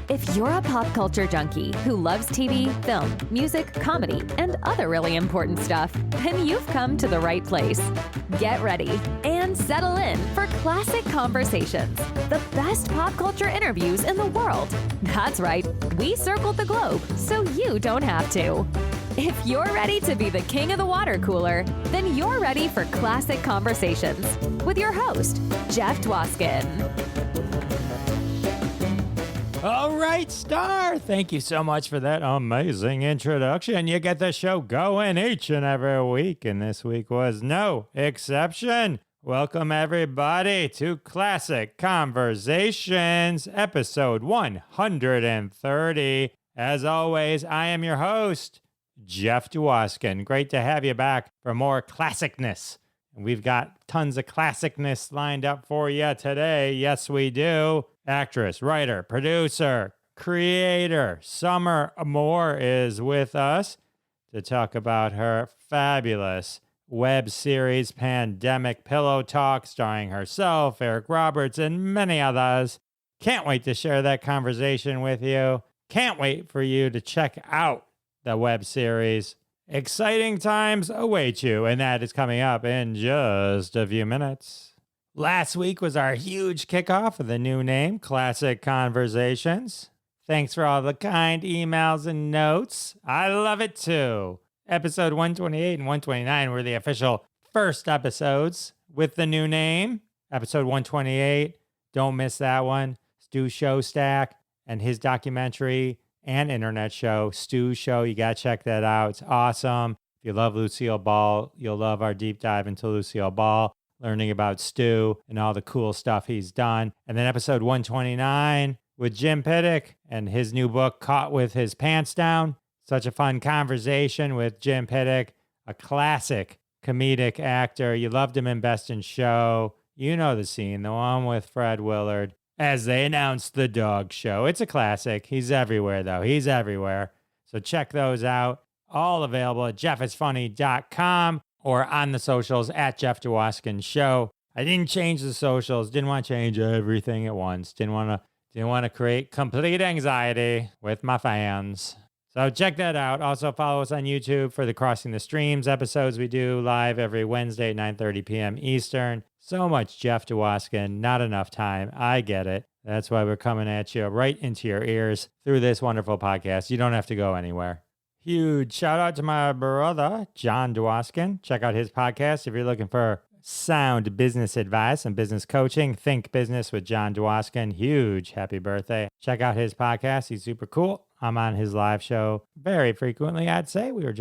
If you're a pop culture junkie who loves TV, film, music, comedy, and other really important stuff, then you've come to the right place. Get ready and settle in for Classic Conversations, the best pop culture interviews in the world. That's right, we circled the globe so you don't have to. If you're ready to be the king of the water cooler, then you're ready for Classic Conversations with your host, Jeff Dwoskin. All right, Star. Thank you so much for that amazing introduction. You get the show going each and every week, and this week was no exception. Welcome, everybody, to Classic Conversations, episode 130. As always, I am your host, Jeff Dwoskin. Great to have you back for more classicness. We've got tons of classicness lined up for you today. Yes, we do. Actress, writer, producer, creator, Summer Moore is with us to talk about her fabulous web series, Pandemic Pillow Talk, starring herself, Eric Roberts, and many others. Can't wait to share that conversation with you. Can't wait for you to check out the web series. Exciting times await you, and that is coming up in just a few minutes. Last week was our huge kickoff of the new name, Classic Conversations. Thanks for all the kind emails and notes. I love it too. Episode 128 and 129 were the official first episodes with the new name. Episode 128, don't miss that one. Stu Showstack and his documentary and internet show, Stu's Show. You got to check that out. It's awesome. If you love Lucille Ball, you'll love our deep dive into Lucille Ball, learning about Stu and all the cool stuff he's done. And then episode 129 with Jim Pittick and his new book, Caught with His Pants Down. Such a fun conversation with Jim Pittick, a classic comedic actor. You loved him in Best in Show. You know the scene, the one with Fred Willard, as they announced the dog show. It's a classic. He's everywhere, though. He's everywhere. So check those out. All available at jeffisfunny.com or on the socials at Jeff Dwoskin Show. I didn't change the socials. Didn't want to change everything at once. Didn't want to create complete anxiety with my fans. So check that out. Also follow us on YouTube for the Crossing the Streams episodes we do live every Wednesday at 9:30 p.m. Eastern. So much Jeff Dwoskin, not enough time. I get it. That's why we're coming at you right into your ears through this wonderful podcast. You don't have to go anywhere. Huge shout out to my brother, John Dwoskin. Check out his podcast if you're looking for sound business advice and business coaching. Think Business with John Dwoskin. Huge happy birthday. Check out his podcast. He's super cool. I'm on his live show very frequently, I'd say. I was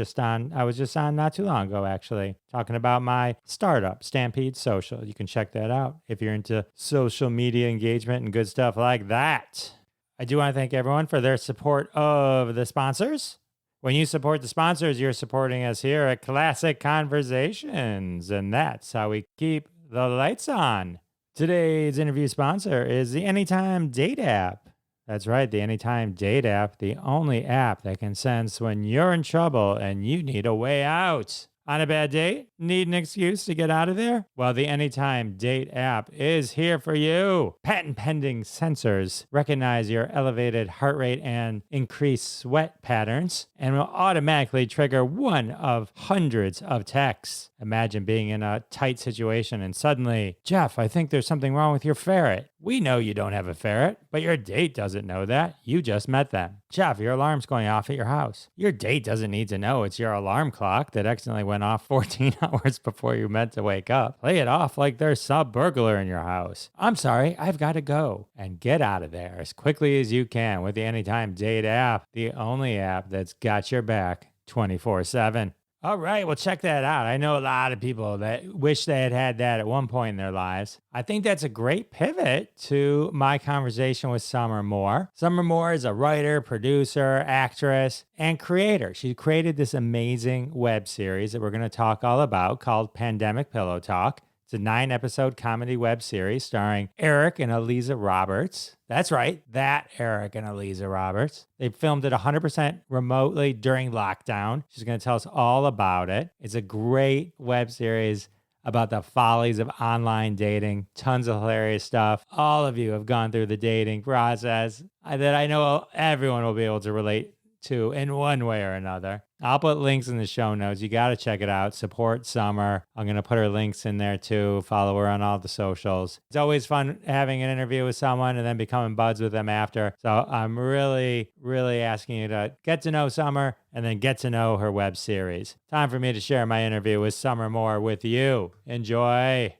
just on not too long ago, actually, talking about my startup, Stampede Social. You can check that out if you're into social media engagement and good stuff like that. I do want to thank everyone for their support of the sponsors. When you support the sponsors, you're supporting us here at Classic Conversations, and that's how we keep the lights on. Today's interview sponsor is the Anytime Date app. That's right, the Anytime Date app, the only app that can sense when you're in trouble and you need a way out. On a bad date? Need an excuse to get out of there? Well, the Anytime Date app is here for you. Patent-pending sensors recognize your elevated heart rate and increased sweat patterns and will automatically trigger one of hundreds of texts. Imagine being in a tight situation and suddenly, Jeff, I think there's something wrong with your ferret. We know you don't have a ferret, but your date doesn't know that. You just met them. Jeff, your alarm's going off at your house. Your date doesn't need to know it's your alarm clock that accidentally went off 14 hours before you meant to wake up. Play it off like there's some burglar in your house. I'm sorry, I've got to go. And get out of there as quickly as you can with the Anytime Date app, the only app that's got your back 24/7. All right, well, check that out. I know a lot of people that wish they had had that at one point in their lives. I think that's a great pivot to my conversation with Summer Moore. Summer Moore is a writer, producer, actress, and creator. She created this amazing web series that we're going to talk all about called Pandemic Pillow Talk. It's a 9-episode comedy web series starring Eric and Eliza Roberts. That's right, that Eric and Eliza Roberts. They filmed it 100% remotely during lockdown. She's going to tell us all about it. It's a great web series about the follies of online dating. Tons of hilarious stuff. All of you have gone through the dating process that I know everyone will be able to relate to in one way or another. I'll put links in the show notes. You got to check it out. Support Summer. I'm going to put her links in there too. Follow her on all the socials. It's always fun having an interview with someone and then becoming buds with them after. So I'm really, really asking you to get to know Summer and then get to know her web series. Time for me to share my interview with Summer Moore with you. Enjoy.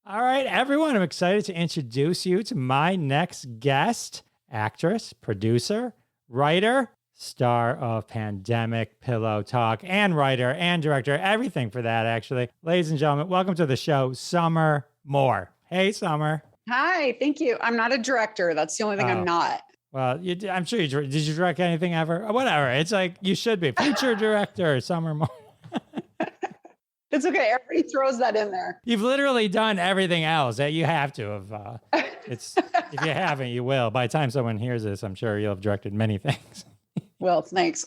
All right, everyone. I'm excited to introduce you to my next guest, actress, producer, writer, star of Pandemic Pillow Talk, and writer and director, everything for that, actually. Ladies and gentlemen, welcome to the show, Summer Moore. Hey, Summer. Hi, thank you. I'm not a director. That's the only thing I'm not. Well, I'm sure did you direct anything ever? Whatever. It's like you should be. Feature director, Summer Moore. It's okay. Everybody throws that in there. You've literally done everything else that you have to have. If you haven't, you will. By the time someone hears this, I'm sure you'll have directed many things. Well, thanks.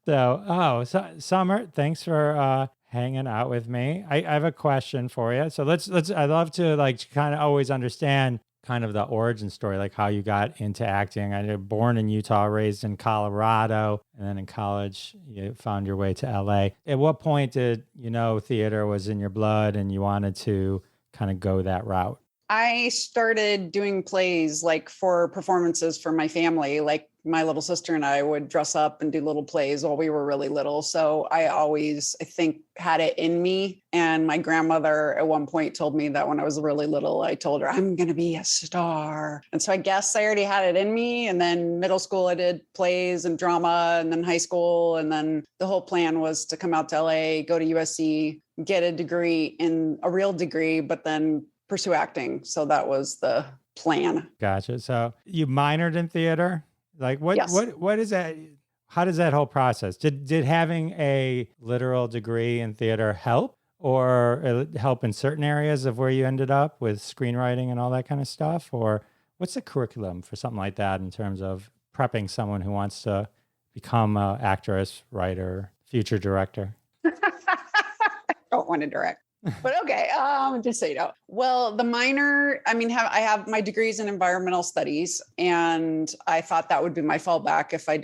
So, Summer, thanks for hanging out with me. I have a question for you. So I'd love to kind of always understand kind of the origin story, like how you got into acting. I know born in Utah, raised in Colorado, and then in college, you found your way to LA. At what point did you know theater was in your blood and you wanted to kind of go that route? I started doing plays for performances for my family. Like my little sister and I would dress up and do little plays while we were really little. So I always, I think, had it in me. And my grandmother at one point told me that when I was really little, I told her, I'm going to be a star. And so I guess I already had it in me. And then middle school, I did plays and drama, and then high school. And then the whole plan was to come out to LA, go to USC, get a degree a real degree, but then pursue acting. So that was the plan. Gotcha. So you minored in theater? Yes. What is that? How does that whole process? Did having a literal degree in theater help, or help in certain areas of where you ended up with screenwriting and all that kind of stuff? Or what's the curriculum for something like that in terms of prepping someone who wants to become an actress, writer, future director? I don't want to direct. But okay, just so you know. Well, the minor, I have my degrees in environmental studies, and I thought that would be my fallback if I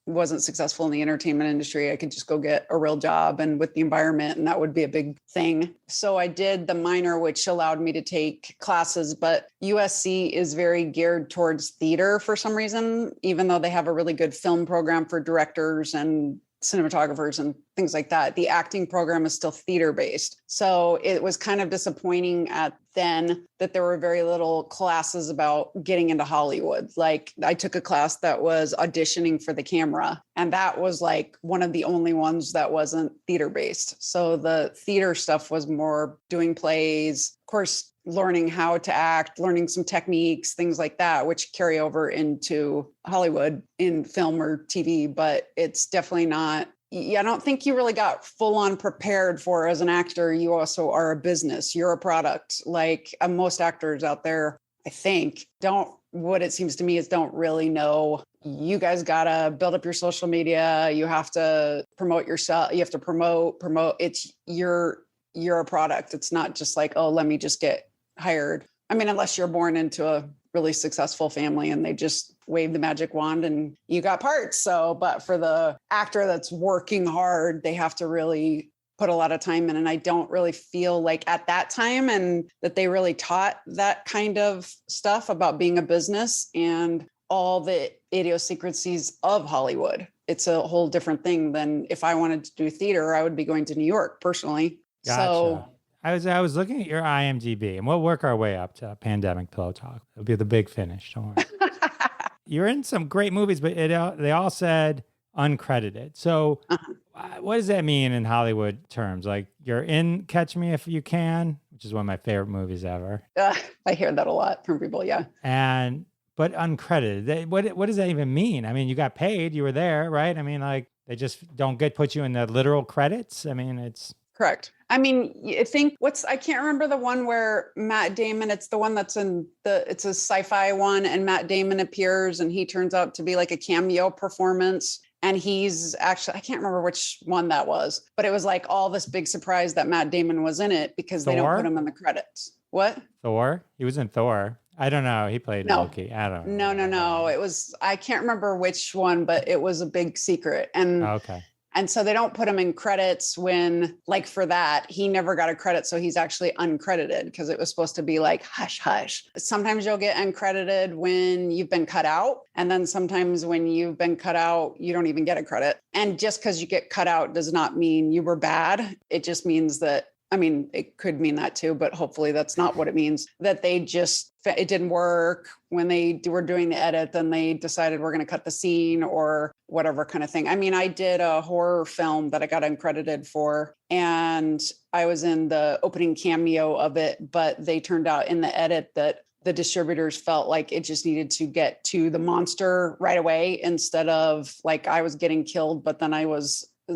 wasn't successful in the entertainment industry. I could just go get a real job and with the environment, and that would be a big thing. So I did the minor, which allowed me to take classes, but USC is very geared towards theater for some reason, even though they have a really good film program for directors and cinematographers and things like that. The acting program is still theater based. So it was kind of disappointing then that there were very little classes about getting into Hollywood. Like I took a class that was auditioning for the camera, and that was one of the only ones that wasn't theater based. So the theater stuff was more doing plays, of course, learning how to act, learning some techniques, things like that, which carry over into Hollywood in film or TV, but it's definitely not. I don't think you really got full on prepared for as an actor. You also are a business. You're a product. Most actors out there, I think, what it seems to me is don't really know. You guys got to build up your social media. You have to promote yourself. You have to promote. You're a product. It's not just let me just get hired. Unless you're born into a really successful family and they just wave the magic wand and you got parts. So, but for the actor that's working hard, they have to really put a lot of time in. And I don't really feel like at that time and that they really taught that kind of stuff about being a business and all the idiosyncrasies of Hollywood. It's a whole different thing than if I wanted to do theater, I would be going to New York personally. Gotcha. So I was looking at your IMDb, and we'll work our way up to Pandemic Pillow Talk. It'll be the big finish. Don't worry. You're in some great movies, but they all said uncredited. So what does that mean in Hollywood terms? You're in Catch Me If You Can, which is one of my favorite movies ever. I hear that a lot from people, yeah. But uncredited. What does that even mean? You got paid. You were there, right? They just don't put you in the literal credits. It's... Correct. I can't remember the one where Matt Damon, it's the one that's it's a sci-fi one, and Matt Damon appears and he turns out to be a cameo performance. And he's actually, I can't remember which one that was, but it was like all this big surprise that Matt Damon was in it because they don't put him in the credits. What? Thor? He was in Thor. I don't know. He played Loki. I don't know. No. It was, I can't remember which one, but it was a big secret. And okay. And so they don't put him in credits when, like for that, he never got a credit. So he's actually uncredited because it was supposed to be like, hush, hush. Sometimes you'll get uncredited when you've been cut out. And then sometimes when you've been cut out, you don't even get a credit. And just because you get cut out does not mean you were bad. It just means that, I mean, it could mean that too, but hopefully that's not what it means, that they just, it didn't work when they were doing the edit, then they decided we're going to cut the scene or whatever kind of thing. I mean, I did a horror film that I got uncredited for, and I was in the opening cameo of it, but they turned out in the edit that the distributors felt like it just needed to get to the monster right away instead of like I was getting killed, but then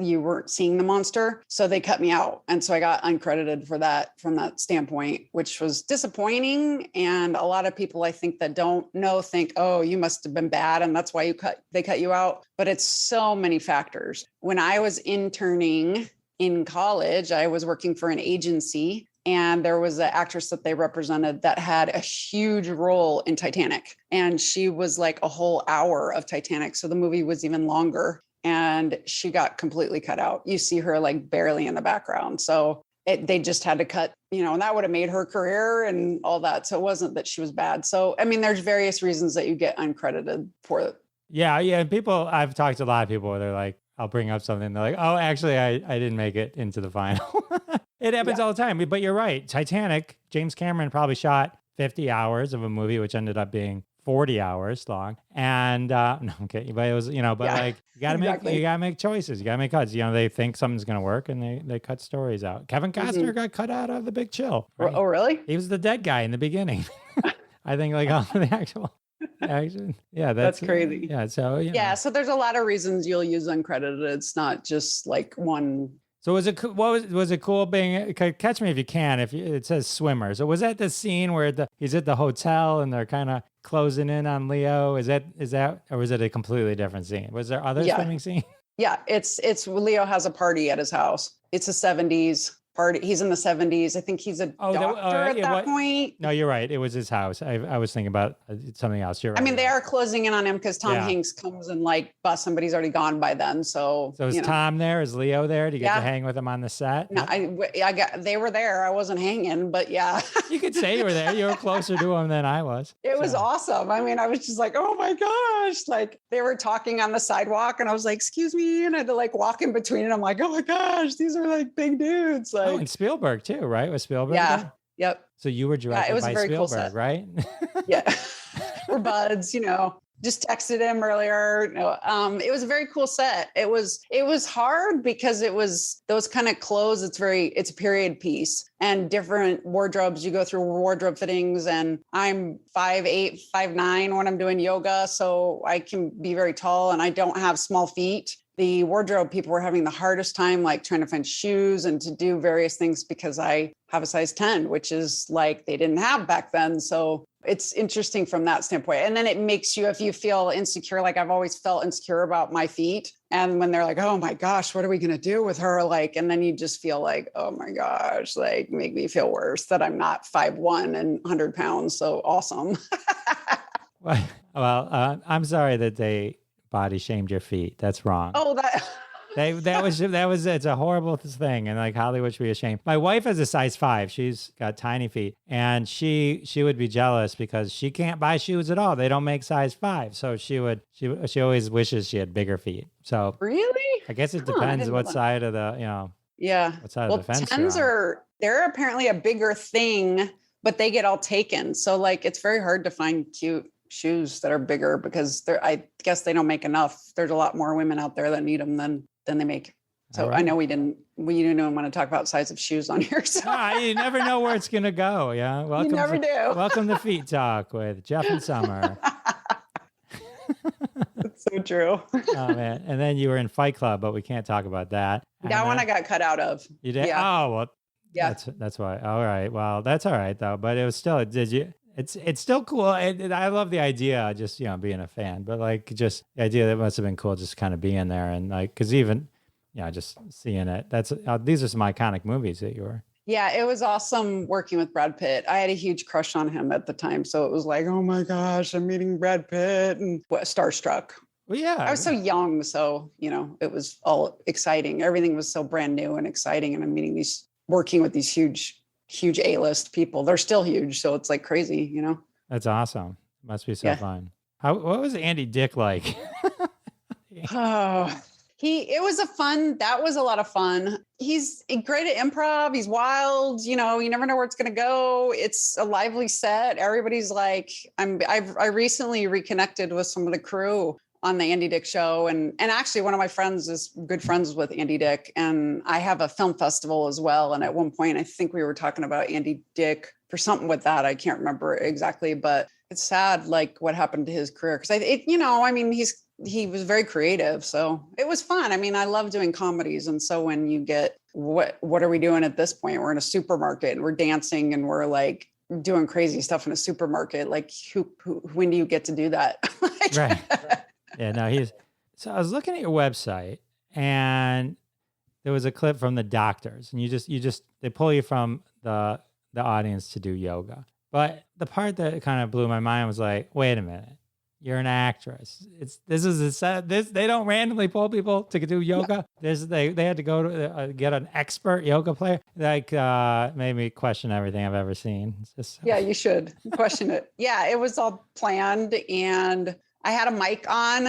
you weren't seeing the monster. So they cut me out. And so I got uncredited for that from that standpoint, which was disappointing. And a lot of people I think that don't know think, oh, you must have been bad. And that's why they cut you out. But it's so many factors. When I was interning in college, I was working for an agency, and there was an actress that they represented that had a huge role in Titanic. And she was like a whole hour of Titanic. So the movie was even longer. And she got completely cut out. You see her like barely in the background. So they just had to cut, and that would have made her career and all that. So it wasn't that she was bad. So, I mean, there's various reasons that you get uncredited for it. Yeah. I've talked to a lot of people where they're like, I'll bring up something. They're like, oh, actually, I didn't make it into the final. It happens all the time. But you're right. Titanic, James Cameron probably shot 50 hours of a movie, which ended up being 40 hours long. And no, I'm kidding. But it was, like you gotta make choices. You gotta make cuts. They think something's gonna work and they cut stories out. Kevin Costner got cut out of The Big Chill. Right? Oh, really? He was the dead guy in the beginning. I think like all the actual action. Yeah, that's crazy. Yeah. So so there's a lot of reasons you'll use uncredited. It's not just like one. So was it cool being, catch me if you can, it says swimmer. So was that the scene where he's at the hotel and they're kind of closing in on Leo? Is that, or was it a completely different scene? Was there other swimming scene? Yeah, it's Leo has a party at his house. It's a 70s party. He's in the 70s. I think he's a doctor at that point. No, you're right. It was his house. I was thinking about something else. You're right. I mean, they are closing in on him because Tom Hanks comes and like busts him, but he's already gone by then. So is Tom there? Is Leo there? Do you get to hang with him on the set? No, they were there. I wasn't hanging, but yeah. You could say you were there. You were closer to him than I was. It was awesome. I mean, I was just like, oh my gosh. Like they were talking on the sidewalk and I was like, excuse me. And I had to like walk in between and I'm like, oh my gosh, these are like big dudes. Like, and Spielberg too, right? Was Spielberg Yeah. there? Yep. So you were directed by Spielberg, cool, right? Yeah. We're buds, just texted him earlier. It was a very cool set. It was hard because it was those kind of clothes. It's a period piece and different wardrobes. You go through wardrobe fittings and I'm 5'8", 5'9" when I'm doing yoga. So I can be very tall and I don't have small feet. The wardrobe people were having the hardest time, like trying to find shoes and to do various things because I have a size 10, which is like they didn't have back then. So it's interesting from that standpoint. And then it makes you, if you feel insecure, like I've always felt insecure about my feet. And when they're like, oh my gosh, what are we going to do with her? Like, and then you just feel like, oh my gosh, like make me feel worse that I'm not 5'1" and 100 pounds. So awesome. Well, I'm sorry that they body shamed your feet. That's wrong. Oh, it's a horrible thing. And like Hollywood should be ashamed. My wife has a size 5. She's got tiny feet and she would be jealous because she can't buy shoes at all. They don't make size 5. So she always wishes she had bigger feet. So really, I guess it depends what side of the, what side of the fence 10s they're apparently a bigger thing, but they get all taken. So like, it's very hard to find cute shoes that are bigger because I guess they don't make enough. There's a lot more women out there that need them than they make. So right. I know we didn't want to talk about size of shoes on here. So. You never know where it's going to go. Yeah. You never do. Welcome to Feet Talk with Jeff and Summer. That's so true. Oh man. And then you were in Fight Club, but we can't talk about that. That one I got cut out of. You did? Yeah. Oh, well. Yeah. That's why. All right. Well, that's all right though. But it was still, It's still cool. I love the idea, just being a fan, but like just the idea that it must have been cool, just kind of being there and like because even just seeing it. That's these are some iconic movies that you were. Yeah, it was awesome working with Brad Pitt. I had a huge crush on him at the time, so it was like, oh my gosh, I'm meeting Brad Pitt and starstruck. Well, yeah, I was so young, so it was all exciting. Everything was so brand new and exciting, and I'm working with these huge A-list people. They're still huge, so it's like crazy, That's awesome. Must be so fun. What was Andy Dick like? Oh, that was a lot of fun. He's great at improv. He's wild. You never know where it's going to go. It's a lively set. Everybody's like, I recently reconnected with some of the crew on the Andy Dick show. And actually one of my friends is good friends with Andy Dick. And I have a film festival as well. And at one point, I think we were talking about Andy Dick for something with that. I can't remember exactly, but it's sad, like what happened to his career. Cause he was very creative. So it was fun. I mean, I love doing comedies. And so when you get, what are we doing at this point? We're in a supermarket and we're dancing and we're like doing crazy stuff in a supermarket. Like when do you get to do that? Right. Yeah, no, so I was looking at your website and there was a clip from the doctors and they pull you from the audience to do yoga. But the part that kind of blew my mind was like, wait a minute, you're an actress. They don't randomly pull people to do yoga. No. They had to go to get an expert yoga player. Like made me question everything I've ever seen. Yeah, you should question it. Yeah, it was all planned and I had a mic on.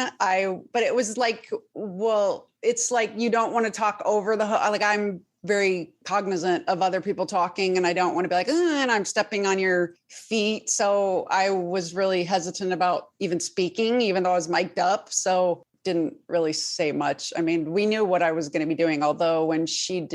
But it was like, well, it's like you don't want to talk over I'm very cognizant of other people talking and I don't want to be like, and I'm stepping on your feet. So I was really hesitant about even speaking, even though I was mic'd up. So didn't really say much. I mean, we knew what I was going to be doing. Although when she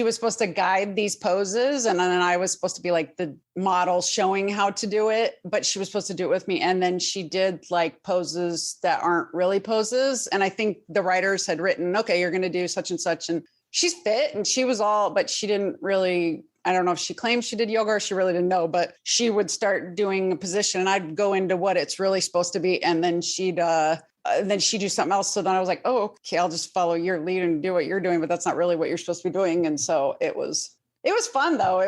was supposed to guide these poses and then I was supposed to be like the model showing how to do it, but she was supposed to do it with me. And then she did like poses that aren't really poses. And I think the writers had written, okay, you're going to do such and such. And she's fit and she was but she didn't really, I don't know if she claimed she did yoga or she really didn't know, but she would start doing a position and I'd go into what it's really supposed to be. And then she'd do something else. So then I was like, oh, okay, I'll just follow your lead and do what you're doing, but that's not really what you're supposed to be doing. And so it was fun though.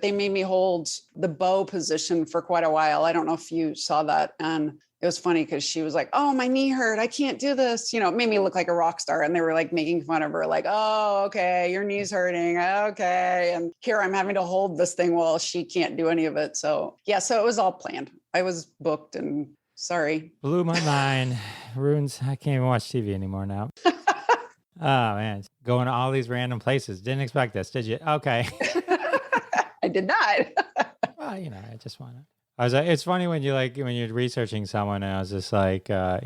They made me hold the bow position for quite a while. I don't know if you saw that. And it was funny because she was like, oh, my knee hurt. I can't do this. It made me look like a rock star. And they were like making fun of her, like, oh, okay, your knee's hurting. Okay. And here I'm having to hold this thing while she can't do any of it. So yeah, so it was all planned. I was booked and sorry. Blew my mind. Ruins. I can't even watch TV anymore now. Oh man. Going to all these random places. Didn't expect this, did you? Okay. I did not. Well, I just want to. It's funny when you're researching someone and I was just like, I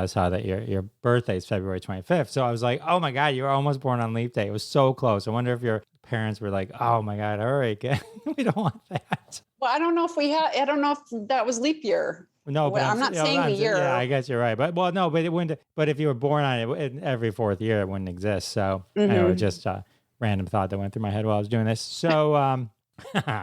saw that your birthday is February 25th. So I was like, oh my God, you were almost born on leap day. It was so close. I wonder if your parents were like, oh my God, hurry, we don't want that. Well, I don't know if that was leap year. No, but I'm not saying the year. Yeah, I guess you're right. But it wouldn't, but if you were born on it every fourth year, it wouldn't exist. So it was just a random thought that went through my head while I was doing this. So,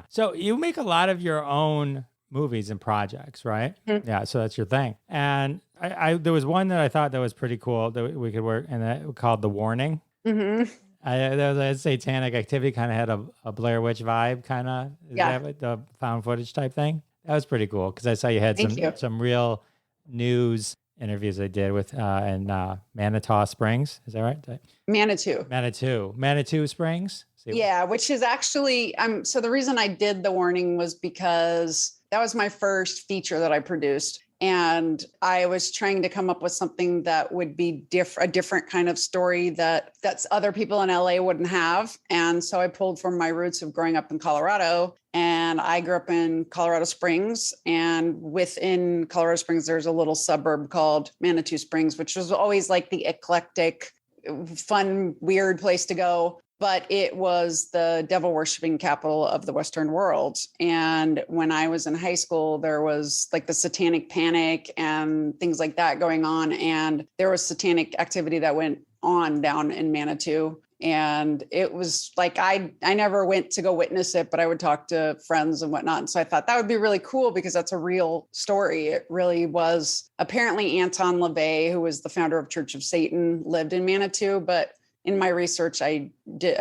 so you make a lot of your own movies and projects, right? Mm-hmm. Yeah. So that's your thing. And I there was one that I thought that was pretty cool that we could work and that called The Warning. Mm-hmm. There was a satanic activity, kind of had a Blair Witch vibe, kind of. Yeah. The found footage type thing. That was pretty cool because I saw you had some real news interviews I did with in Manitou Springs. Is that right? Manitou Springs. Yeah, which is actually, so the reason I did The Warning was because that was my first feature that I produced. And I was trying to come up with something that would be a different kind of story that's other people in LA wouldn't have. And so I pulled from my roots of growing up in Colorado. And I grew up in Colorado Springs. And within Colorado Springs, there's a little suburb called Manitou Springs, which was always like the eclectic, fun, weird place to go. But it was the devil worshiping capital of the Western world. And when I was in high school, there was like the satanic panic and things like that going on. And there was satanic activity that went on down in Manitou. And it was like, I never went to go witness it, but I would talk to friends and whatnot. And so I thought that would be really cool because that's a real story. It really was. Apparently Anton LaVey, who was the founder of Church of Satan, lived in Manitou, but in my research, I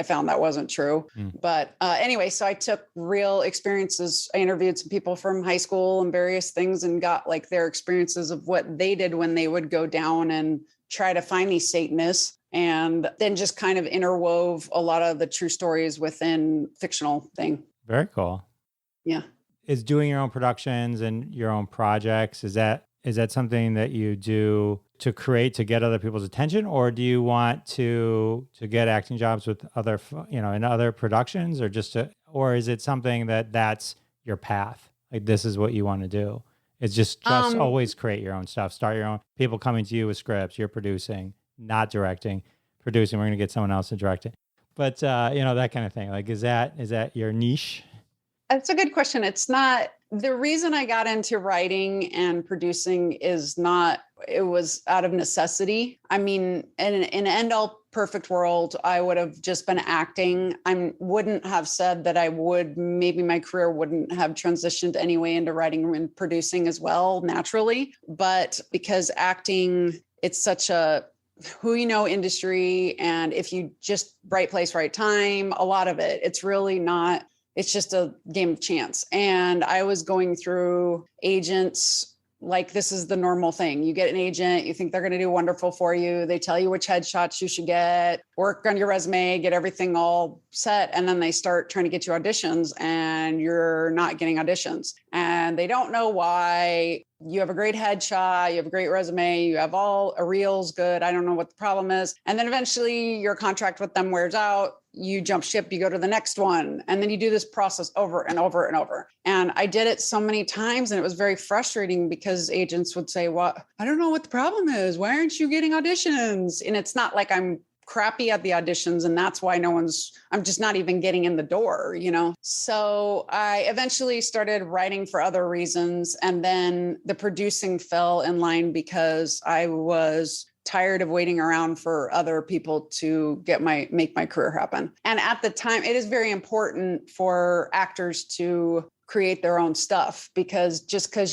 found that wasn't true. But anyway, so I took real experiences. I interviewed some people from high school and various things and got like their experiences of what they did when they would go down and try to find these Satanists, and then just kind of interwove a lot of the true stories within fictional thing. Very cool. Yeah. Is doing your own productions and your own projects, is that something that you do to create, to get other people's attention, or do you want to get acting jobs with other, in other productions, or is it something that's your path? Like, this is what you want to do. It's just always create your own stuff, start your own, people coming to you with scripts, you're producing, not directing, producing. We're going to get someone else to direct it. But, that kind of thing. Like, is that your niche? That's a good question. It's not. The reason I got into writing and producing it was out of necessity. I mean, in an end all perfect world, I would have just been acting. I wouldn't have said that maybe my career wouldn't have transitioned anyway into writing and producing as well, naturally. But because acting, it's such a industry. And if you just right place, right time, a lot of it, it's really not. It's just a game of chance. And I was going through agents, like this is the normal thing. You get an agent, you think they're going to do wonderful for you. They tell you which headshots you should get, work on your resume, get everything all set. And then they start trying to get you auditions and you're not getting auditions. And they don't know why. You have a great headshot, you have a great resume, you have all a reel's good. I don't know what the problem is. And then eventually your contract with them wears out. You jump ship, you go to the next one. And then you do this process over and over and over. And I did it so many times and it was very frustrating because agents would say, well, I don't know what the problem is. Why aren't you getting auditions? And it's not like I'm crappy at the auditions and that's why I'm just not even getting in the door, So I eventually started writing for other reasons. And then the producing fell in line because I was tired of waiting around for other people to make my career happen. And at the time, it is very important for actors to create their own stuff because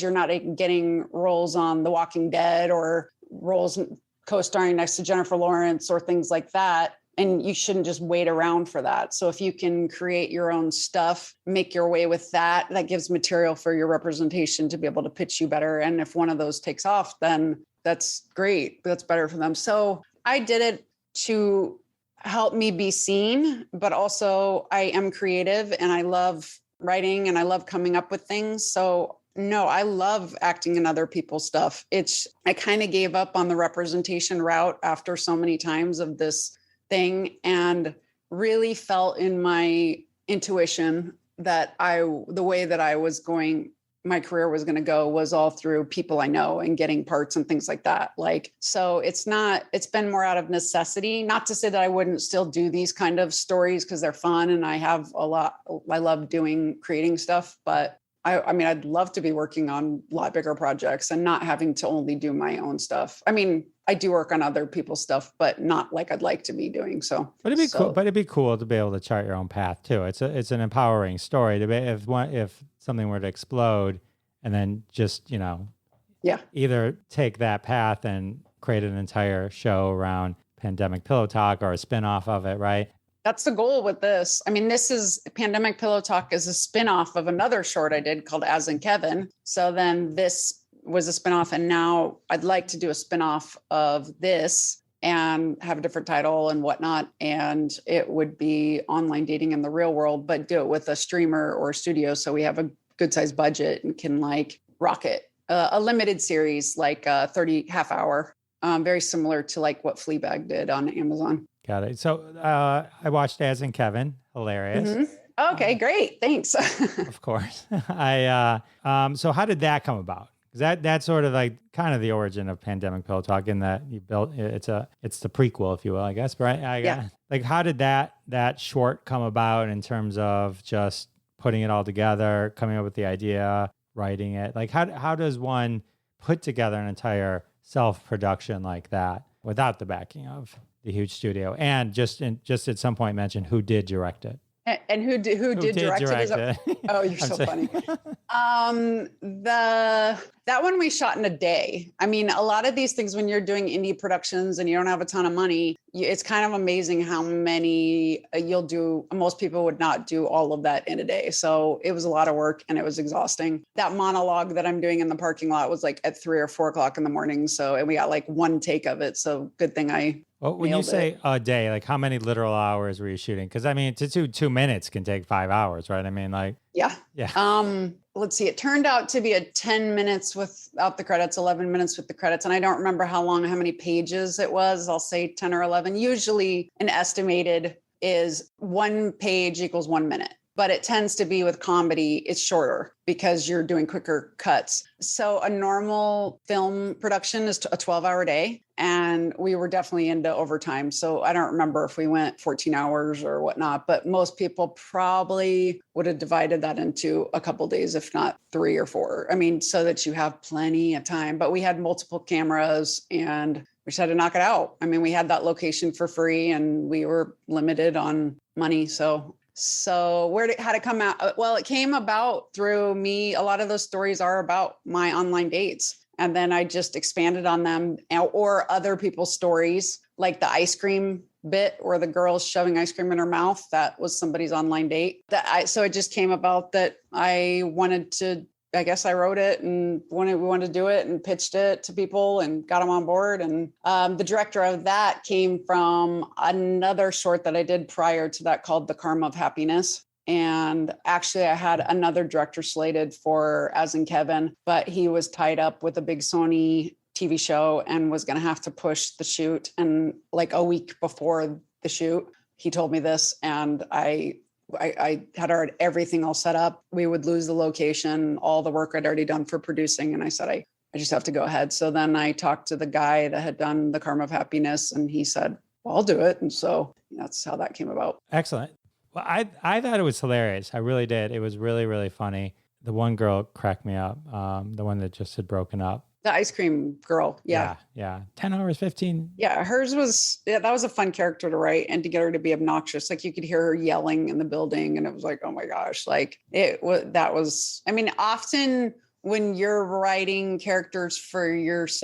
you're not getting roles on The Walking Dead or roles co-starring next to Jennifer Lawrence or things like that. And you shouldn't just wait around for that. So if you can create your own stuff, make your way with that gives material for your representation to be able to pitch you better. And if one of those takes off, then that's great. That's better for them. So I did it to help me be seen, but also I am creative and I love writing and I love coming up with things. So no, I love acting in other people's stuff. I kind of gave up on the representation route after so many times of this thing and really felt in my intuition that the way that my career was going to go was all through people I know and getting parts and things like that. So it's been more out of necessity, not to say that I wouldn't still do these kind of stories because they're fun and I love creating stuff, but I mean, I'd love to be working on a lot bigger projects and not having to only do my own stuff. I mean, I do work on other people's stuff, but not like I'd like to be doing. So, but it'd be cool to be able to chart your own path too. It's an empowering story to be, if something were to explode and then just, either take that path and create an entire show around Pandemic Pillow Talk or a spinoff of it. Right. That's the goal with this. I mean, Pandemic Pillow Talk is a spinoff of another short I did called As in Kevin. So then this was a spinoff. And now I'd like to do a spinoff of this and have a different title and whatnot. And it would be online dating in the real world, but do it with a streamer or a studio. So we have a good sized budget and can rock it. A limited series, like 30 half hour, very similar to what Fleabag did on Amazon. Got it. So I watched As in Kevin. Hilarious. Mm-hmm. Okay, great. Thanks. Of course. So how did that come about? Because that's sort of kind of the origin of Pandemic Pillow Talk in that you built it's the prequel, if you will, I guess, right? Yeah. How did that short come about in terms of just putting it all together, coming up with the idea, writing it? How does one put together an entire self-production like that without the backing of the huge studio. And just at some point mention who did direct it. And who did direct it? Oh, you're so funny. That one we shot in a day. I mean, a lot of these things, when you're doing indie productions and you don't have a ton of money, it's kind of amazing how many you'll do. Most people would not do all of that in a day. So it was a lot of work and it was exhausting. That monologue that I'm doing in the parking lot was like at 3 or 4 o'clock in the morning. So, and we got like one take of it. So good thing Well, when you say a day, like how many literal hours were you shooting? Because I mean, to do 2 minutes can take 5 hours, right? I mean, like, yeah. Let's see. It turned out to be a 10 minutes without the credits, 11 minutes with the credits. And I don't remember how many pages it was. I'll say 10 or 11. Usually an estimated is 1 page equals 1 minute. But it tends to be with comedy, it's shorter because you're doing quicker cuts. So a normal film production is a 12-hour day. And we were definitely into overtime. So I don't remember if we went 14 hours or whatnot, but most people probably would have divided that into a couple of days, if not 3 or 4. I mean, so that you have plenty of time. But we had multiple cameras and we just had to knock it out. I mean, we had that location for free and we were limited on money. So how did it come out? Well, it came about through me. A lot of those stories are about my online dates. And then I just expanded on them or other people's stories, like the ice cream bit or the girl shoving ice cream in her mouth. That was somebody's online date. So it just came about that I wanted to, I guess I wrote it and we wanted to do it and pitched it to people and got them on board. And the director of that came from another short that I did prior to that called The Karma of Happiness. And actually I had another director slated for As in Kevin, but he was tied up with a big Sony TV show and was going to have to push the shoot. And like a week before the shoot, he told me this and I had already everything all set up. We would lose the location, all the work I'd already done for producing. And I said, I just have to go ahead. So then I talked to the guy that had done The Karma of Happiness and he said, well, I'll do it. And so that's how that came about. Excellent. Well, I thought it was hilarious. I really did. It was really, really funny. The one girl cracked me up. The one that just had broken up. The ice cream girl. Yeah. 10 hours, 15. Yeah. Hers was, that was a fun character to write and to get her to be obnoxious. Like you could hear her yelling in the building and it was like, oh my gosh, like I mean, often when you're writing characters for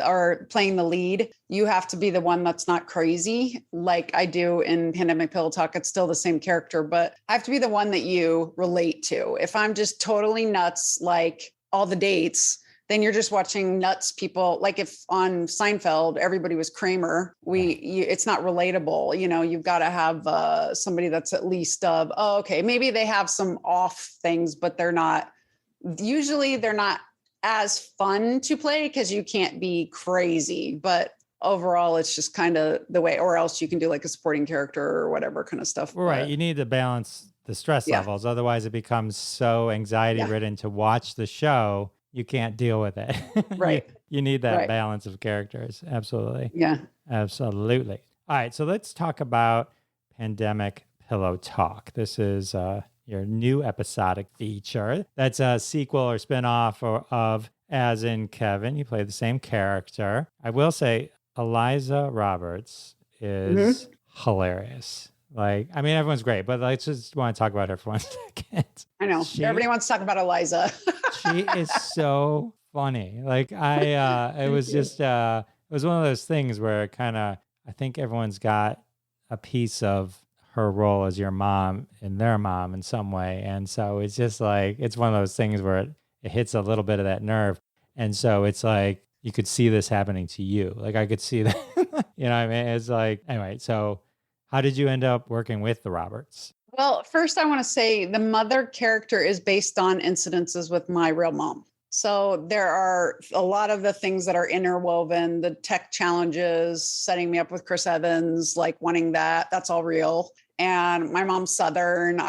or playing the lead, you have to be the one that's not crazy. Like I do in Pandemic Pillow Talk, it's still the same character, but I have to be the one that you relate to. If I'm just totally nuts, like all the dates, then you're just watching nuts people. Like if on Seinfeld, everybody was Kramer, it's not relatable. You know, you've got to have somebody that's at least okay, maybe they have some off things, but they're not as fun to play because you can't be crazy. But overall, it's just kind of the way, or else you can do like a supporting character or whatever kind of stuff. Right. But you need to balance the stress levels. Otherwise, it becomes so anxiety ridden to watch the show. You can't deal with it. Right. you need that balance of characters. Absolutely. Yeah. Absolutely. All right. So let's talk about Pandemic Pillow Talk. This is your new episodic feature. That's a sequel or spinoff of As in Kevin. You play the same character. I will say Eliza Roberts is hilarious. Like, I mean, everyone's great, but I just want to talk about her for 1 second. I know. Everybody wants to talk about Eliza. She is so funny. Like it was just, it was one of those things where I think everyone's got a piece of her role as your mom and their mom in some way. And so it's just like, it's one of those things where it hits a little bit of that nerve. And so it's like, you could see this happening to you. Like I could see that, you know what I mean? It's like, anyway, so how did you end up working with the Roberts? Well, first I want to say the mother character is based on incidences with my real mom. So there are a lot of the things that are interwoven, the tech challenges, setting me up with Chris Evans, like wanting that's all real. And my mom's Southern.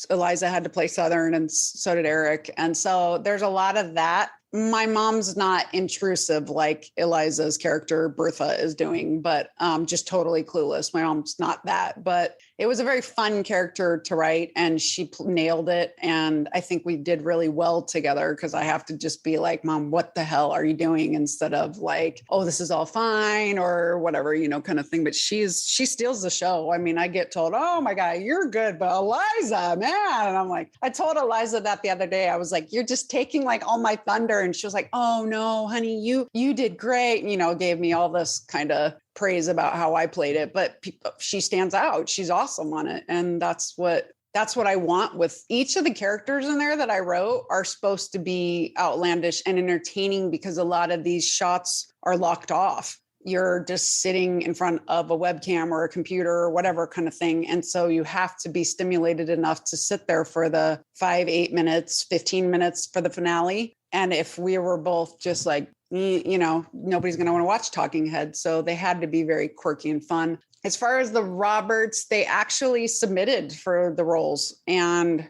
Eliza had to play Southern and so did Eric. And so there's a lot of that my mom's not intrusive like Eliza's character Bertha is doing, but just totally clueless. My mom's not that, but it was a very fun character to write, and she nailed it. And I think we did really well together, because I have to just be like, Mom, what the hell are you doing? Instead of like, oh, this is all fine or whatever, kind of thing. But she steals the show. I mean, I get told, oh my God, you're good, but Eliza, man. And I'm like, I told Eliza that the other day. I was like, you're just taking like all my thunder. And she was like, oh no, honey, you did great. Gave me all this kind of praise about how I played it, but she stands out. She's awesome on it. And that's what I want with each of the characters in there that I wrote are supposed to be outlandish and entertaining, because a lot of these shots are locked off. You're just sitting in front of a webcam or a computer or whatever kind of thing. And so you have to be stimulated enough to sit there for the 5, 8 minutes, 15 minutes for the finale. And if we were both just like, nobody's going to want to watch Talking Heads. So they had to be very quirky and fun. As far as the Roberts, they actually submitted for the roles. And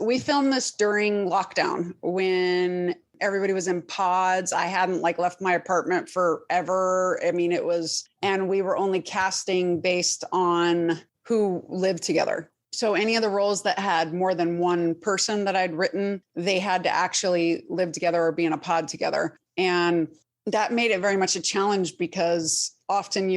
we filmed this during lockdown when everybody was in pods. I hadn't left my apartment forever. I mean, and we were only casting based on who lived together. So any of the roles that had more than one person that I'd written, they had to actually live together or be in a pod together. And that made it very much a challenge, because often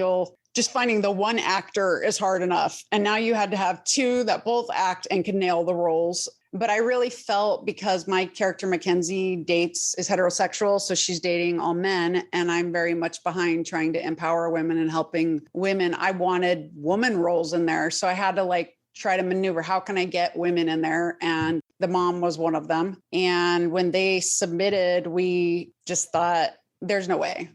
just finding the one actor is hard enough. And now you had to have two that both act and can nail the roles. But I really felt, because my character Mackenzie is heterosexual, so she's dating all men, and I'm very much behind trying to empower women and helping women. I wanted woman roles in there. So I had to try to maneuver, how can I get women in there? And the mom was one of them. And when they submitted, we just thought, there's no way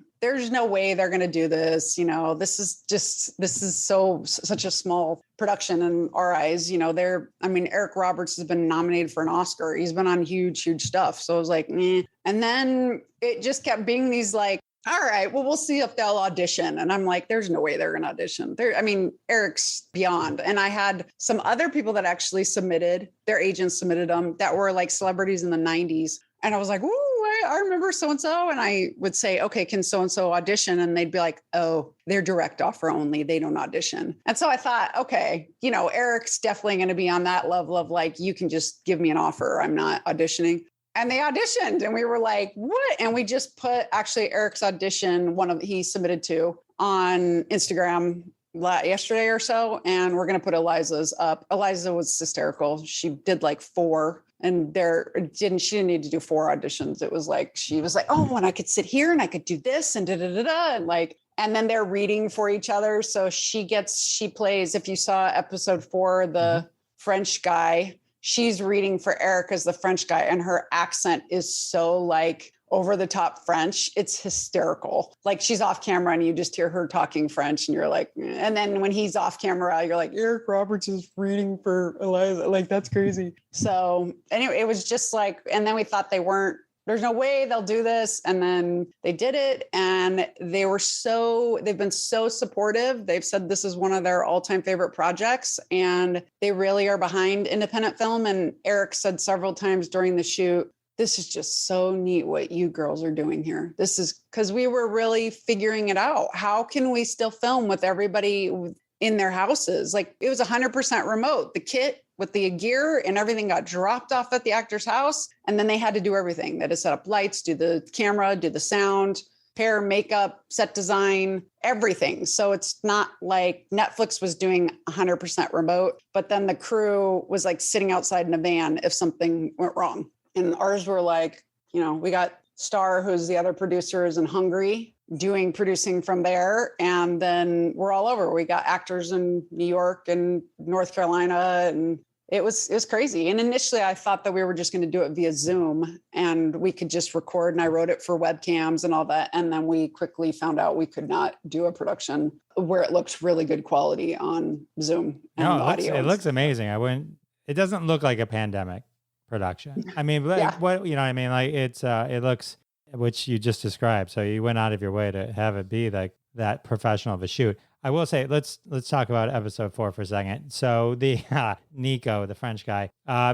they're going to do this. This is such a small production in our eyes. Eric Roberts has been nominated for an Oscar. He's been on huge, huge stuff. So I was like, meh. And then it just kept being these all right, well, we'll see if they'll audition. And I'm like, there's no way they're going to audition. Eric's beyond. And I had some other people that actually submitted, their agents submitted them, that were celebrities in the 90s. And I was like, ooh, I remember so-and-so. And I would say, okay, can so-and-so audition? And they'd be like, oh, they're direct offer only. They don't audition. And so I thought, okay, Eric's definitely going to be on that level of you can just give me an offer. I'm not auditioning. And they auditioned, and we were like, what? And we just put Eric's audition, he submitted to, on Instagram yesterday or so. And we're going to put Eliza's up. Eliza was hysterical. She did 4, and she didn't need to do 4 auditions. It was she was like, oh, and I could sit here and I could do this and and then they're reading for each other. So she plays, if you saw episode 4, the French guy, she's reading for Eric as the French guy, and her accent is so over the top French. It's hysterical. She's off camera and you just hear her talking French, and you're like, and then when he's off camera, you're like, Eric Roberts is reading for Eliza. That's crazy. So anyway, it was just and then we thought there's no way they'll do this. And then they did it, and they've been so supportive. They've said this is one of their all-time favorite projects, and they really are behind independent film. And Eric said several times during the shoot, this is just so neat what you girls are doing here. This is because we were really figuring it out. How can we still film with everybody in their houses? It was 100% remote. The kit with the gear and everything got dropped off at the actor's house. And then they had to do everything. They had to set up lights, do the camera, do the sound, hair, makeup, set design, everything. So it's not like Netflix was doing 100% remote, but then the crew was sitting outside in a van if something went wrong. And ours were we got Star, who's the other producer, is in Hungary, producing from there. And then we're all over. We got actors in New York and North Carolina, and it was crazy. And initially I thought that we were just going to do it via Zoom and we could just record, and I wrote it for webcams and all that. And then we quickly found out we could not do a production where it looks really good quality on Zoom. And audio. It looks amazing. It doesn't look like a pandemic production. I mean, Yeah. what, it looks, which you just described. So you went out of your way to have it be that professional of a shoot. I will say, let's talk about episode 4 for a second. So the Nico, the French guy,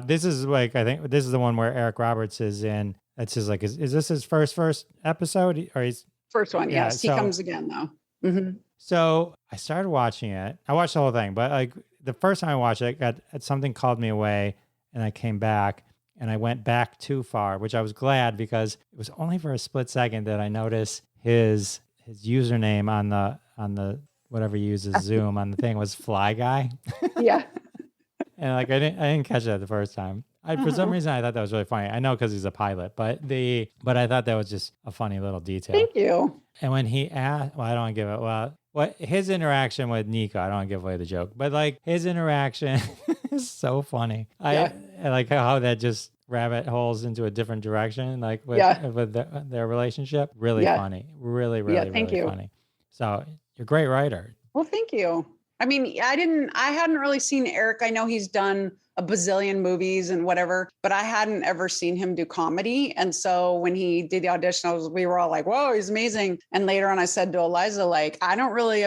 this is I think this is the one where Eric Roberts is in That's his like, is this his first episode? Or he's First one, Yeah, yes. He so- comes again though. Mhm. So I started watching it. I watched the whole thing, but like the first time I watched it, something called me away, and I came back, and I went back too far, which I was glad because it was only for a split second that I noticed his username on the whatever he uses Zoom on the thing was Fly Guy, Yeah. and like I didn't catch that the first time. For some reason, I thought that was really funny. I know because he's a pilot, but I thought that was just a funny little detail. Thank you. And when he asked, well, I don't want to give it, well, what his interaction with Nico, I don't want to give away the joke, but like his interaction is so funny. I like how that just rabbit holes into a different direction, like with their relationship. Really funny. Really, really, thank really you. funny. So you're a great writer. Well, thank you. I mean, I hadn't really seen Eric. I know he's done a bazillion movies and whatever, but I hadn't ever seen him do comedy. And so when he did the audition, we were all like, whoa, he's amazing. And later on, I said to Eliza, like, I've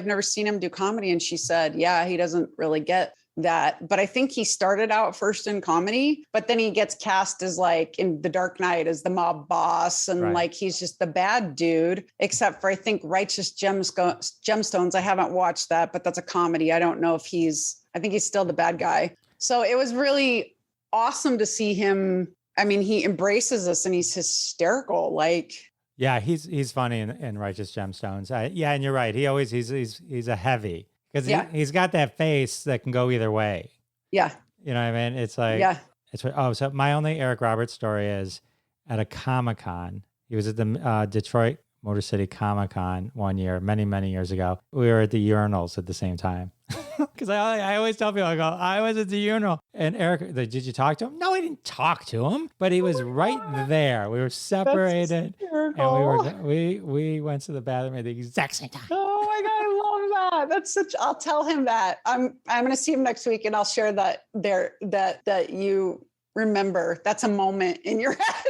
never seen him do comedy. And she said, yeah, he doesn't really get that. But I think he started out first in comedy, but then he gets cast as like in The Dark Knight as the mob boss. And like, he's just the bad dude, except for I think Righteous Gemstones. I haven't watched that, but that's a comedy. I don't know if I think he's still the bad guy. So it was really awesome to see him. I mean, he embraces us and he's hysterical. Like, yeah, he's funny in Righteous Gemstones. Yeah, and you're right. He's a heavy because he's got that face that can go either way. Yeah, you know what I mean. It's like so my only Eric Roberts story is at a Comic-Con. He was at the Detroit Motor City Comic-Con one year, many years ago. We were at the urinals at the same time. Because I always tell people, I go, I was at the urinal. And Eric, did you talk to him? No, I didn't talk to him, but he was right there. We were separated. And we went to the bathroom at the exact same time. Oh my God, I love that. I'll tell him that. I'm going to see him next week and I'll share that you remember. That's a moment in your head.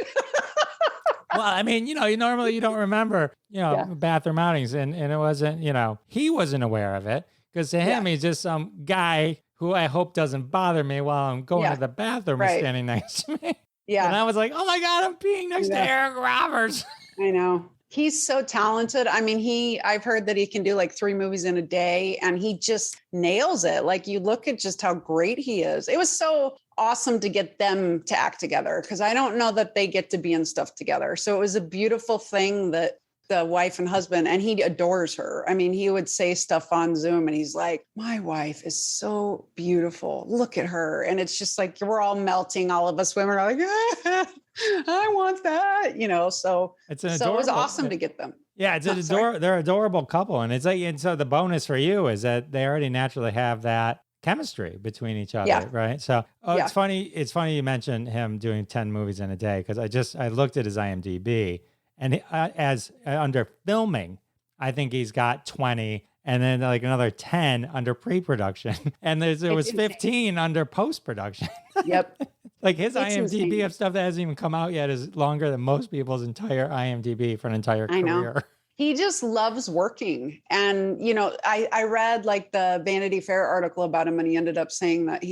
Well, I mean, you normally you don't remember, bathroom outings. And it wasn't, he wasn't aware of it. Because to him, he's just some guy who I hope doesn't bother me while I'm going to the bathroom and standing next to me. Yeah. And I was like, oh my God, I'm being next to Eric Roberts. I know. He's so talented. I mean, I've heard that he can do like 3 movies in a day and he just nails it. Like you look at just how great he is. It was so awesome to get them to act together because I don't know that they get to be in stuff together. So it was a beautiful thing that the wife and husband, and he adores her. I mean, he would say stuff on Zoom and he's like, my wife is so beautiful. Look at her. And it's just like, we're all melting. All of us women are like, I want that, so it was awesome to get them. Yeah. They're an adorable couple. And it's like, and so the bonus for you is that they already naturally have that chemistry between each other. Right. So it's funny. It's funny you mentioned him doing 10 movies in a day. Cause I looked at his IMDb. And as under filming, I think he's got 20 and then like another 10 under pre-production. And there was 15 under post-production. Yep. Like his IMDb of stuff that hasn't even come out yet is longer than most people's entire IMDb for an entire career. I know. He just loves working. And, I read like the Vanity Fair article about him and he ended up saying that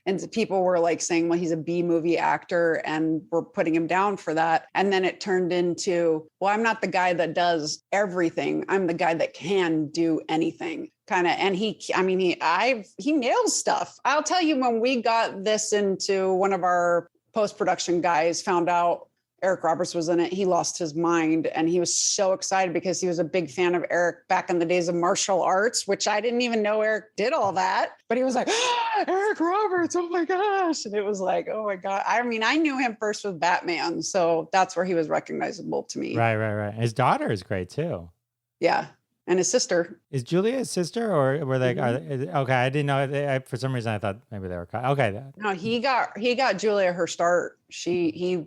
and people were like saying, well, he's a B movie actor and we're putting him down for that. And then it turned into, well, I'm not the guy that does everything. I'm the guy that can do anything kind of. And he nails stuff. I'll tell you, when we got this into one of our post-production guys found out Eric Roberts was in it, he lost his mind and he was so excited because he was a big fan of Eric back in the days of martial arts, which I didn't even know Eric did all that. But he was like, Eric Roberts, oh my gosh. And it was like, oh my God. I mean, I knew him first with Batman. So that's where he was recognizable to me. Right. His daughter is great too. Yeah. And his sister. Is Julia his sister or were they, okay. I didn't know. For some reason I thought maybe they were, okay. No, he got Julia her start. He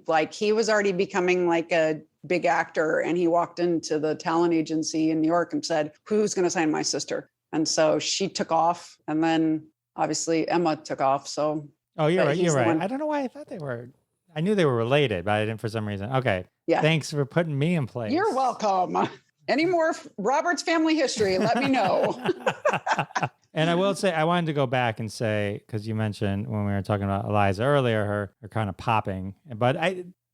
was already becoming like a big actor and he walked into the talent agency in New York and said, who's going to sign my sister? And so she took off and then obviously Emma took off. So. Oh, you're right. I don't know why I thought I knew they were related, but I didn't for some reason. Okay. Yeah. Thanks for putting me in place. You're welcome. Any more Roberts family history, let me know. And I will say, I wanted to go back and say, because you mentioned when we were talking about Eliza earlier, her kind of popping, but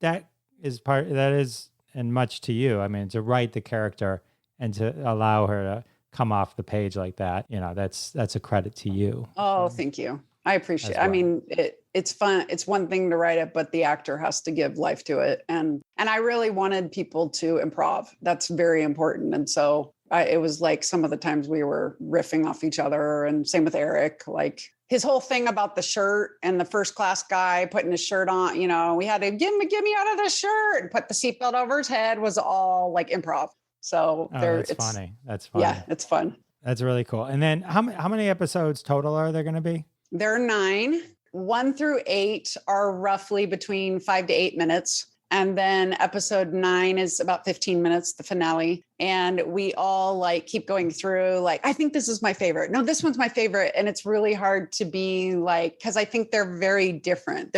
that and much to you. I mean, to write the character and to allow her to come off the page like that, that's a credit to you. Oh, thank you. I appreciate it. Well. I mean, it's fun. It's one thing to write it, but the actor has to give life to it. And I really wanted people to improv. That's very important. And so it was like some of the times we were riffing off each other, and same with Eric, like his whole thing about the shirt and the first class guy putting his shirt on, we had to get me out of the shirt and put the seatbelt over his head, was all like improv. So that's funny. That's funny. Yeah, it's fun. That's really cool. And then how many episodes total are there going to be? There are 9. 1 through 8 are roughly between 5 to 8 minutes. And then episode 9 is about 15 minutes, the finale. And we all like keep going through, like, I think this is my favorite. No, this one's my favorite. And it's really hard to be like, because I think they're very different.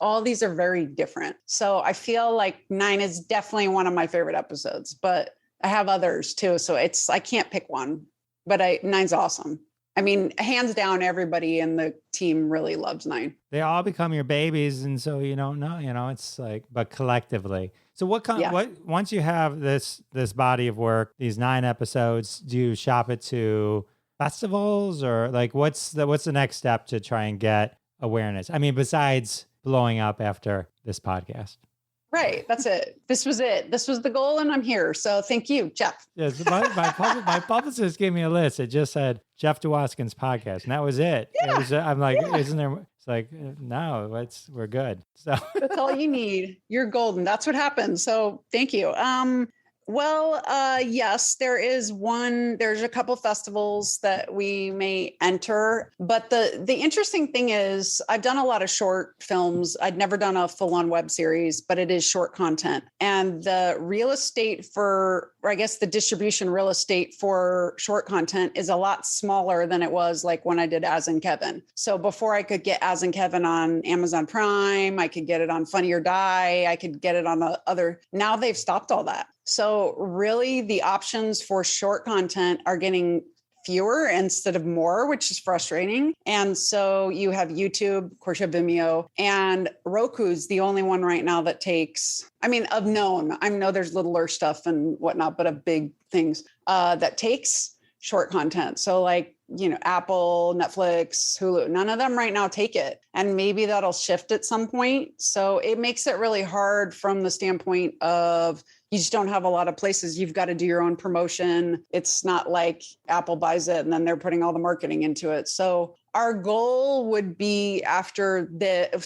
All these are very different. So I feel like 9 is definitely one of my favorite episodes, but I have others too. So I can't pick one, but 9's awesome. I mean, hands down, everybody in the team really loves 9. They all become your babies, and so you don't know, it's like, but collectively. So what once you have this body of work, these 9 episodes, do you shop it to festivals, or like what's the next step to try and get awareness? I mean, besides blowing up after this podcast. Right. That's it. This was it. This was the goal, and I'm here. So thank you, Jeff. Yes, my publicist gave me a list. It just said Jeff Dwoskin's podcast, and that was it. Yeah. It was, I'm like, isn't there? It's like, no, we're good. So that's all you need. You're golden. That's what happens. So thank you. Yes, there's a couple festivals that we may enter, but the interesting thing is I've done a lot of short films. I'd never done a full-on web series, but it is short content. And the distribution real estate for short content is a lot smaller than it was like when I did As in Kevin. So before I could get As in Kevin on Amazon Prime, I could get it on Funny or Die, I could get it on now they've stopped all that. So really the options for short content are getting fewer instead of more, which is frustrating. And so you have YouTube, of course you have Vimeo, and Roku's the only one right now that takes, of known, I know there's littler stuff and whatnot, but of big things that takes short content. So like, Apple, Netflix, Hulu, none of them right now take it. And maybe that'll shift at some point. So it makes it really hard from the standpoint of you just don't have a lot of places. You've got to do your own promotion. It's not like Apple buys it and then they're putting all the marketing into it. So our goal would be, after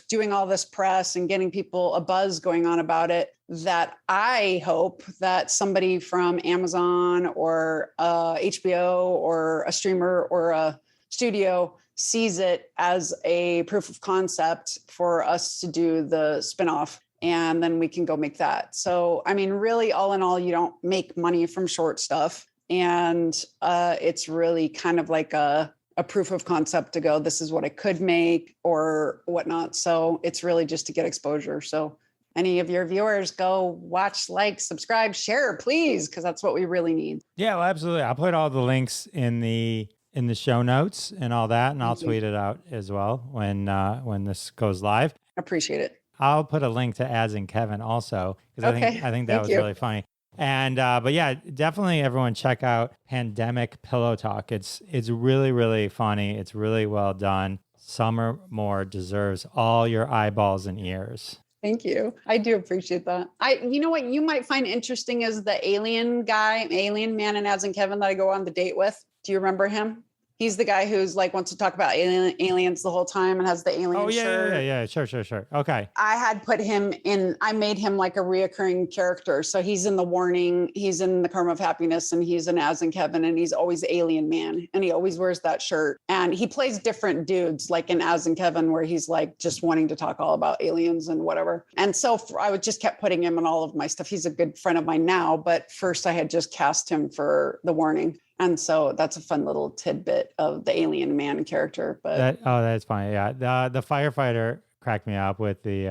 doing all this press and getting people a buzz going on about it, that I hope that somebody from Amazon or HBO or a streamer or a studio sees it as a proof of concept for us to do the spinoff. And then we can go make that. So, really, all in all, you don't make money from short stuff. And it's really kind of like a proof of concept to go, this is what I could make or whatnot. So it's really just to get exposure. So any of your viewers, go watch, like, subscribe, share, please, because that's what we really need. Yeah, well, absolutely. I'll put all the links in the show notes and all that, and I'll tweet it out as well when this goes live. Appreciate it. I'll put a link to As in Kevin also, because I think that was really funny. And but yeah, definitely everyone check out Pandemic Pillow Talk. It's really, really funny. It's really well done. Summer Moore deserves all your eyeballs and ears. Thank you. I do appreciate that. You know what you might find interesting is the alien man in As in Kevin that I go on the date with. Do you remember him? He's the guy who's like wants to talk about aliens the whole time and has the alien shirt. Yeah. Sure. Okay. I had put him in, I made him like a reoccurring character. So he's in The Warning, he's in The Karma of Happiness, and he's in As in Kevin, and he's always Alien Man. And he always wears that shirt. And he plays different dudes, like in As in Kevin, where he's like just wanting to talk all about aliens and whatever. And so I would just kept putting him in all of my stuff. He's a good friend of mine now, but first I had just cast him for The Warning. And so that's a fun little tidbit of the alien man character. But that's funny. Yeah. The firefighter cracked me up with the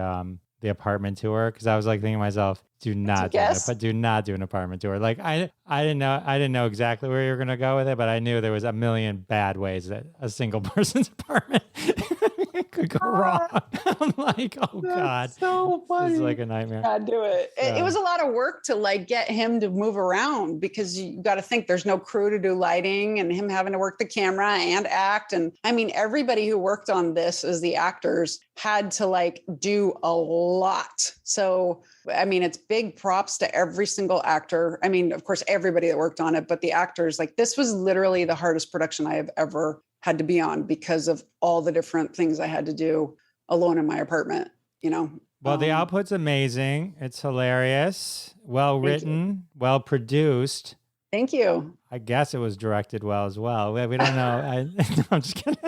apartment tour, because I was like thinking to myself, do not do an apartment tour. Like I didn't know exactly where you were gonna go with it, but I knew there was a million bad ways that a single person's apartment could go wrong. I'm like, oh God, so funny. this is like a nightmare. God, do it. It was a lot of work to like get him to move around because you got to think there's no crew to do lighting and him having to work the camera and act. And I mean, everybody who worked on this as the actors had to like do a lot. So, I mean, it's big props to every single actor. I mean, of course, everybody that worked on it, but the actors, like this was literally the hardest production I have ever had to be on because of all the different things I had to do alone in my apartment, you know? Well, the output's amazing. It's hilarious, well written, well produced. Thank you. I guess it was directed well as well. We don't know. No, I'm just kidding.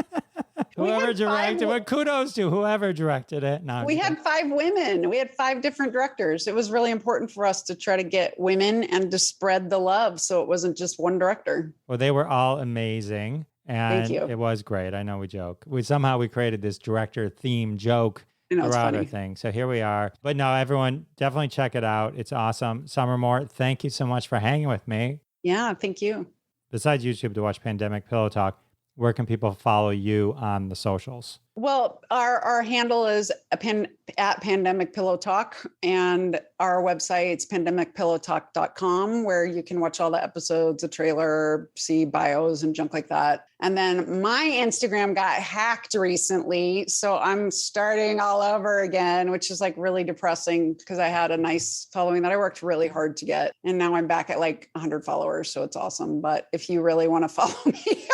Whoever directed it, kudos to whoever directed it. No, we had 5 women. We had 5 different directors. It was really important for us to try to get women and to spread the love. So it wasn't just one director. Well, they were all amazing. And Thank you. It was great. I know we joke. We created this director theme joke throughout our thing. So here we are. But no, everyone definitely check it out. It's awesome. Summer Moore, thank you so much for hanging with me. Yeah, thank you. Besides YouTube to watch Pandemic Pillow Talk, where can people follow you on the socials? Well, our handle is at Pandemic Pillow Talk, and our website's pandemicpillowtalk.com, where you can watch all the episodes, a trailer, see bios and junk like that. And then my Instagram got hacked recently, so I'm starting all over again, which is like really depressing because I had a nice following that I worked really hard to get. And now I'm back at like 100 followers, so it's awesome. But if you really want to follow me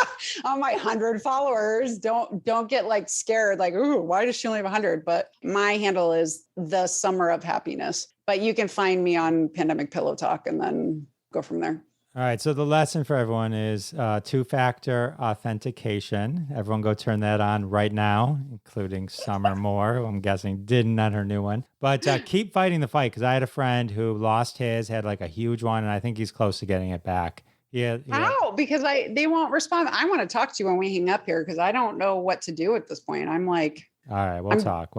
on my 100 followers, don't get like scared, like, ooh, why does she only have 100? But my handle is The Summer of Happiness. But you can find me on Pandemic Pillow Talk and then go from there. All right. So the lesson for everyone is 2-factor authentication. Everyone go turn that on right now, including Summer Moore, who I'm guessing didn't on her new one. But keep fighting the fight, because I had a friend who lost his, had like a huge one, and I think he's close to getting it back. Yeah. How? Because they won't respond. I want to talk to you when we hang up here because I don't know what to do at this point. I'm like, all right, we'll talk.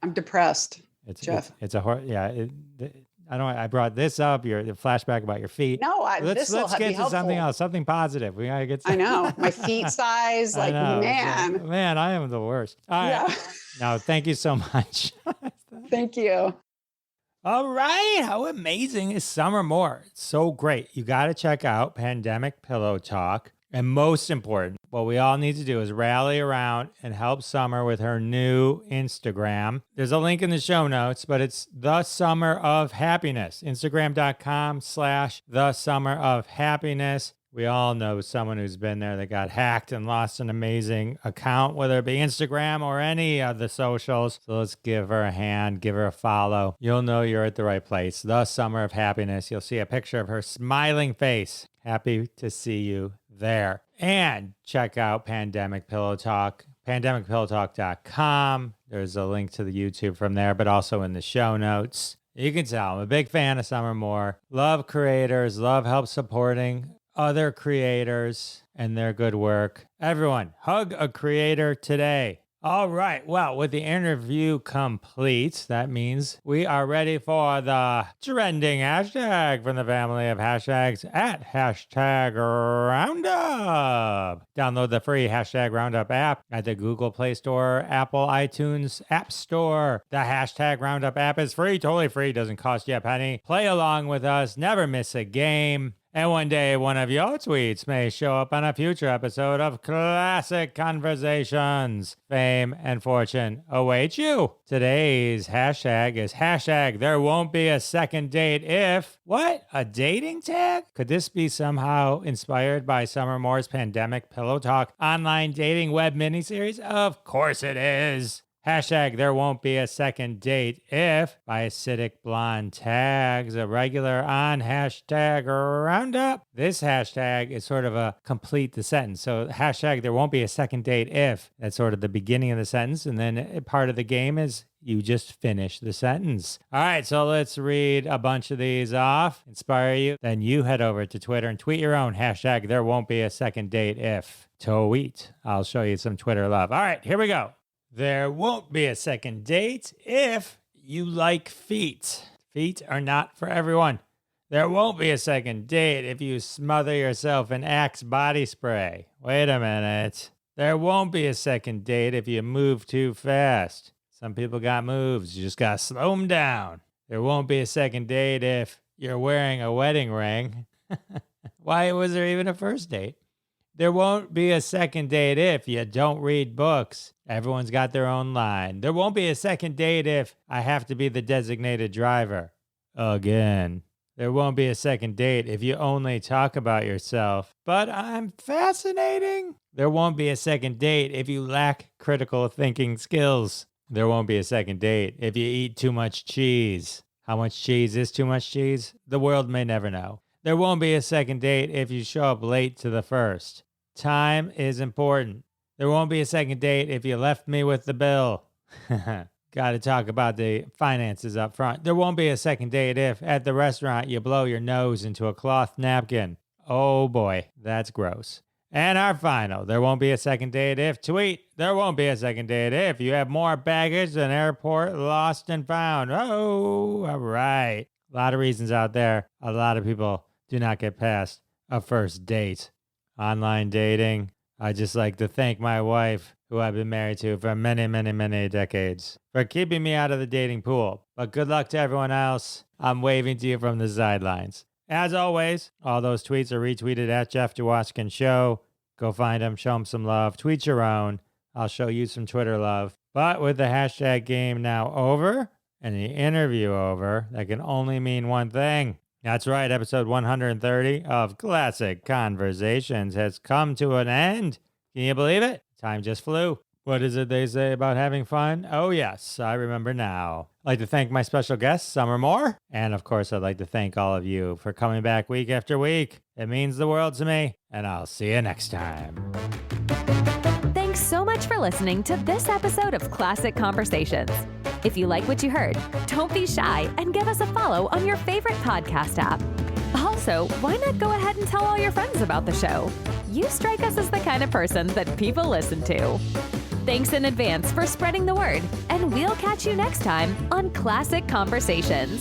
I'm depressed. Jeff. It's a I brought this up. The flashback about your feet. No, let's get to something else, something positive. We gotta get. I know my feet size. Like man, I am the worst. All right. Yeah. No, thank you so much. Thank you. All right. How amazing is Summer Moore? It's so great. You got to check out Pandemic Pillow Talk. And most important, what we all need to do is rally around and help Summer with her new Instagram. There's a link in the show notes, but it's The Summer of Happiness. Instagram.com/The Summer of Happiness. We all know someone who's been there that got hacked and lost an amazing account, whether it be Instagram or any of the socials. So let's give her a hand, give her a follow. You'll know you're at the right place. The Summer of Happiness. You'll see a picture of her smiling face. Happy to see you there. And check out Pandemic Pillow Talk, pandemicpillowtalk.com. There's a link to the YouTube from there, but also in the show notes. You can tell I'm a big fan of Summer Moore. Love creators, love help supporting other creators and their good work. Everyone, hug a creator today. All right. Well, with the interview complete, that means we are ready for the trending hashtag from the family of hashtags at hashtag Roundup. Download the free hashtag Roundup app at the Google Play Store, Apple iTunes App Store. The hashtag Roundup app is free, totally free, doesn't cost you a penny. Play along with us, never miss a game. And one day, one of your tweets may show up on a future episode of Classic Conversations. Fame and fortune await you. Today's hashtag is hashtag there won't be a second date if... What? A dating tag? Could this be somehow inspired by Summer Moore's Pandemic Pillow Talk online dating web miniseries? Of course it is. Hashtag there won't be a second date if by Acidic Blonde tags a regular on hashtag Roundup. This hashtag is sort of a complete the sentence. So hashtag there won't be a second date if, that's sort of the beginning of the sentence. And then part of the game is you just finish the sentence. All right, so let's read a bunch of these off, inspire you. Then you head over to Twitter and tweet your own hashtag there won't be a second date if. Tweet. I'll show you some Twitter love. All right, here we go. There won't be a second date if you like feet. Feet are not for everyone. There won't be a second date if you smother yourself in Axe body spray. Wait a minute. There won't be a second date if you move too fast. Some people got moves. You just got to slow them down. There won't be a second date if you're wearing a wedding ring. Why was there even a first date? There won't be a second date if you don't read books. Everyone's got their own line. There won't be a second date if I have to be the designated driver. Again. There won't be a second date if you only talk about yourself. But I'm fascinating. There won't be a second date if you lack critical thinking skills. There won't be a second date if you eat too much cheese. How much cheese is too much cheese? The world may never know. There won't be a second date if you show up late to the first. Time is important. There won't be a second date if you left me with the bill. Got to talk about the finances up front. There won't be a second date if at the restaurant you blow your nose into a cloth napkin. Oh boy, that's gross. And our final, there won't be a second date if tweet. There won't be a second date if you have more baggage than airport lost and found. Oh, all right. A lot of reasons out there. A lot of people do not get past a first date. Online dating. I just like to thank my wife, who I've been married to for many, many, many decades, for keeping me out of the dating pool. But good luck to everyone else. I'm waving to you from the sidelines. As always, all those tweets are retweeted at Jeff Dwoskin Show. Go find them, show them some love. Tweet your own. I'll show you some Twitter love. But with the hashtag game now over and the interview over, that can only mean one thing. That's right, episode 130 of Classic Conversations has come to an end. Can you believe it? Time just flew. What is it they say about having fun? Oh, yes, I remember now. I'd like to thank my special guest, Summer Moore. And of course, I'd like to thank all of you for coming back week after week. It means the world to me, and I'll see you next time. Thanks so much for listening to this episode of Classic Conversations. If you like what you heard, don't be shy and give us a follow on your favorite podcast app. Also, why not go ahead and tell all your friends about the show? You strike us as the kind of person that people listen to. Thanks in advance for spreading the word, and we'll catch you next time on Classic Conversations.